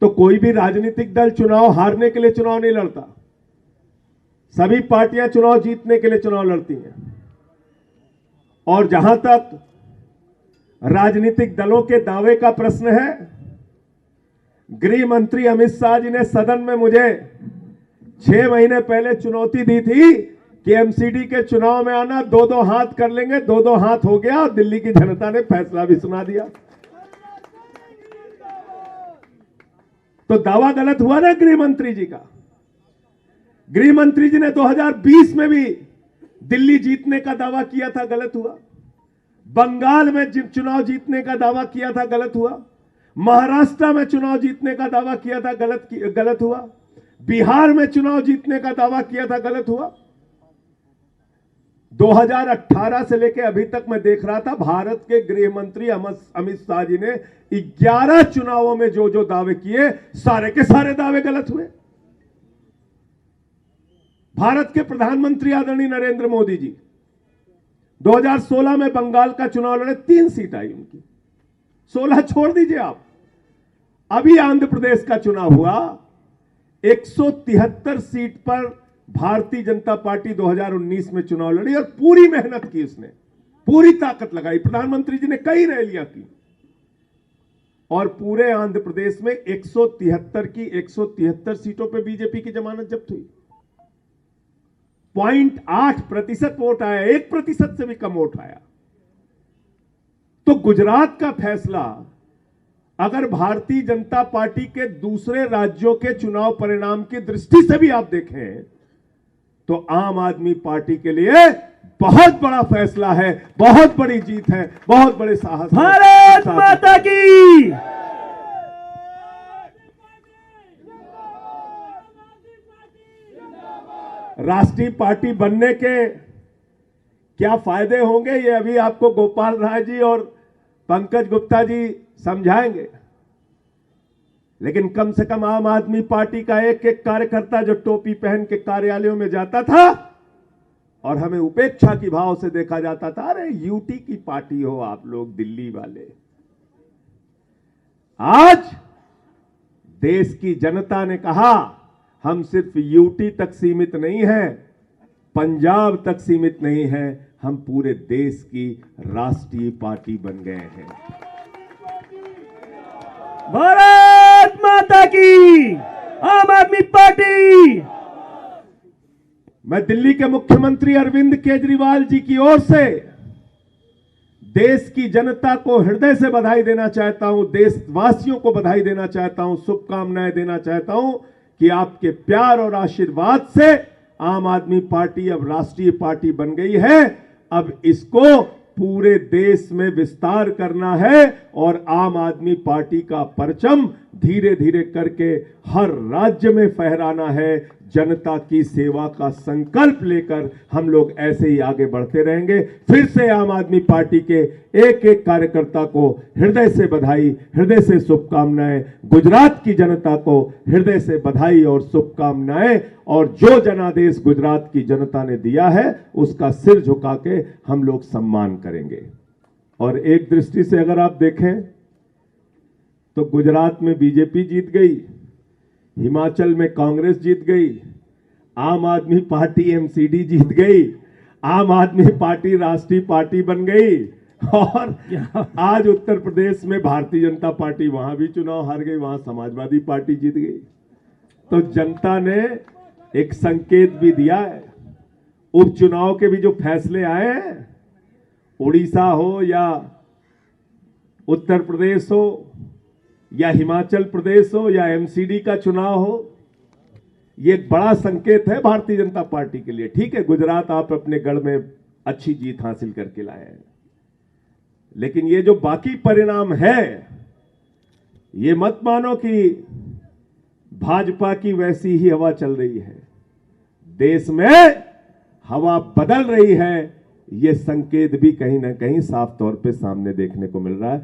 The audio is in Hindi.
तो कोई भी राजनीतिक दल चुनाव हारने के लिए चुनाव नहीं लड़ता। सभी पार्टियां चुनाव जीतने के लिए चुनाव लड़ती हैं। और जहां तक राजनीतिक दलों के दावे का प्रश्न है, गृह मंत्री अमित शाह जी ने सदन में मुझे 6 महीने पहले चुनौती दी थी कि एमसीडी के चुनाव में आना, 2-2 हाथ कर लेंगे। 2-2 हाथ हो गया और दिल्ली की जनता ने फैसला भी सुना दिया। तो दावा गलत हुआ ना गृह मंत्री जी का। गृह मंत्री जी ने 2020 में भी दिल्ली जीतने का दावा किया था, गलत हुआ। बंगाल में चुनाव जीतने का दावा किया था, गलत हुआ। महाराष्ट्र में चुनाव जीतने का दावा किया था, गलत हुआ। बिहार में चुनाव जीतने का दावा किया था, गलत हुआ। 2018 से लेकर अभी तक मैं देख रहा था, भारत के गृह मंत्री अमित शाह जी ने 11 चुनावों में जो जो दावे किए, सारे के सारे दावे गलत हुए। भारत के प्रधानमंत्री आदरणीय नरेंद्र मोदी जी 2016 में बंगाल का चुनाव लड़े, 3 सीट आई उनकी। 16 छोड़ दीजिए आप। अभी आंध्र प्रदेश का चुनाव हुआ, 173 सीट पर भारतीय जनता पार्टी 2019 में चुनाव लड़ी और पूरी मेहनत की, उसने पूरी ताकत लगाई। प्रधानमंत्री जी ने कई रैलियां की और पूरे आंध्र प्रदेश में 173 की 173 सीटों पर बीजेपी की जमानत जब्त हुई। 0.8% वोट आया, 1% से भी कम वोट आया। तो गुजरात का फैसला अगर भारतीय जनता पार्टी के दूसरे राज्यों के चुनाव परिणाम की दृष्टि से भी आप देखें तो आम आदमी पार्टी के लिए बहुत बड़ा फैसला है, बहुत बड़ी जीत है, बहुत बड़े साहस। भारत माता की। राष्ट्रीय पार्टी बनने के क्या फायदे होंगे, ये अभी आपको गोपाल राय जी और पंकज गुप्ता जी समझाएंगे। लेकिन कम से कम आम आदमी पार्टी का एक एक कार्यकर्ता जो टोपी पहन के कार्यालयों में जाता था और हमें उपेक्षा की भाव से देखा जाता था, अरे यूटी की पार्टी हो आप लोग दिल्ली वाले। आज देश की जनता ने कहा हम सिर्फ यूटी तक सीमित नहीं है, पंजाब तक सीमित नहीं है, हम पूरे देश की राष्ट्रीय पार्टी बन गए हैं। भारत माता की। आम आदमी पार्टी। मैं दिल्ली के मुख्यमंत्री अरविंद केजरीवाल जी की ओर से देश की जनता को हृदय से बधाई देना चाहता हूं, देशवासियों को बधाई देना चाहता हूं, शुभकामनाएं देना चाहता हूं कि आपके प्यार और आशीर्वाद से आम आदमी पार्टी अब राष्ट्रीय पार्टी बन गई है। अब इसको पूरे देश में विस्तार करना है और आम आदमी पार्टी का परचम धीरे धीरे करके हर राज्य में फहराना है। जनता की सेवा का संकल्प लेकर हम लोग ऐसे ही आगे बढ़ते रहेंगे। फिर से आम आदमी पार्टी के एक एक कार्यकर्ता को हृदय से बधाई, हृदय से शुभकामनाएं। गुजरात की जनता को हृदय से बधाई और शुभकामनाएं। और जो जनादेश गुजरात की जनता ने दिया है उसका सिर झुका के हम लोग सम्मान करेंगे। और एक दृष्टि से अगर आप देखें तो गुजरात में बीजेपी जीत गई, हिमाचल में कांग्रेस जीत गई, आम आदमी पार्टी एमसीडी जीत गई, आम आदमी पार्टी राष्ट्रीय पार्टी बन गई और आज उत्तर प्रदेश में भारतीय जनता पार्टी वहां भी चुनाव हार गई, वहां समाजवादी पार्टी जीत गई। तो जनता ने एक संकेत भी दिया है। उपचुनाव के भी जो फैसले आए हैं, उड़ीसा हो या उत्तर प्रदेश हो या हिमाचल प्रदेश हो या एमसीडी का चुनाव हो, ये एक बड़ा संकेत है भारतीय जनता पार्टी के लिए। ठीक है, गुजरात आप अपने गढ़ में अच्छी जीत हासिल करके लाए हैं, लेकिन ये जो बाकी परिणाम है, ये मत मानो कि भाजपा की वैसी ही हवा चल रही है। देश में हवा बदल रही है, ये संकेत भी कहीं ना कहीं साफ तौर पे सामने देखने को मिल रहा है।